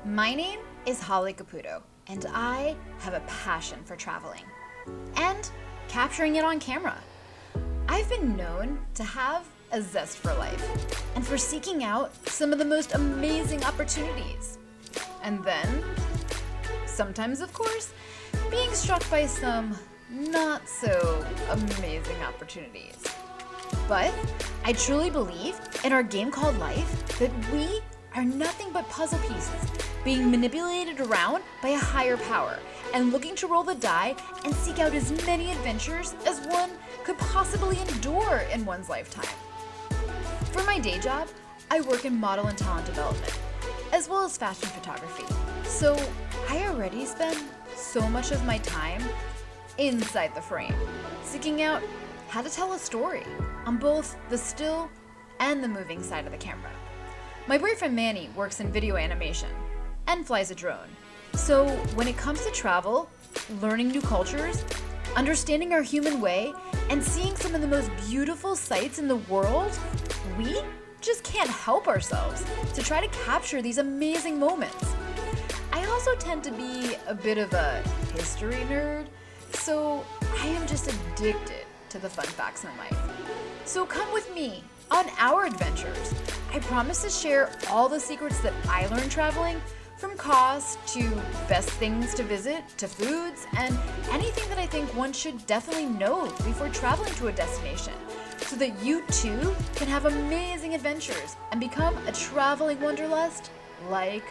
My name is Holly Caputo, and I have a passion for traveling and capturing it on camera. I've been known to have a zest for life and for seeking out some of the most amazing opportunities. And then, sometimes of course, being struck by some not so amazing opportunities. But I truly believe in our game called life that we are nothing but puzzle pieces being manipulated around by a higher power and looking to roll the die and seek out as many adventures as one could possibly endure in one's lifetime. For my day job, I work in model and talent development, as well as fashion photography. So I already spend so much of my time inside the frame, seeking out how to tell a story on both the still and the moving side of the camera. My boyfriend Manny works in video animation and flies a drone. So when it comes to travel, learning new cultures, understanding our human way, and seeing some of the most beautiful sights in the world, we just can't help ourselves to try to capture these amazing moments. I also tend to be a bit of a history nerd, so I am just addicted to the fun facts in life. So come with me on our adventures. I promise to share all the secrets that I learned traveling, from cost to best things to visit to foods and anything that I think one should definitely know before traveling to a destination, so that you too can have amazing adventures and become a traveling wanderlust like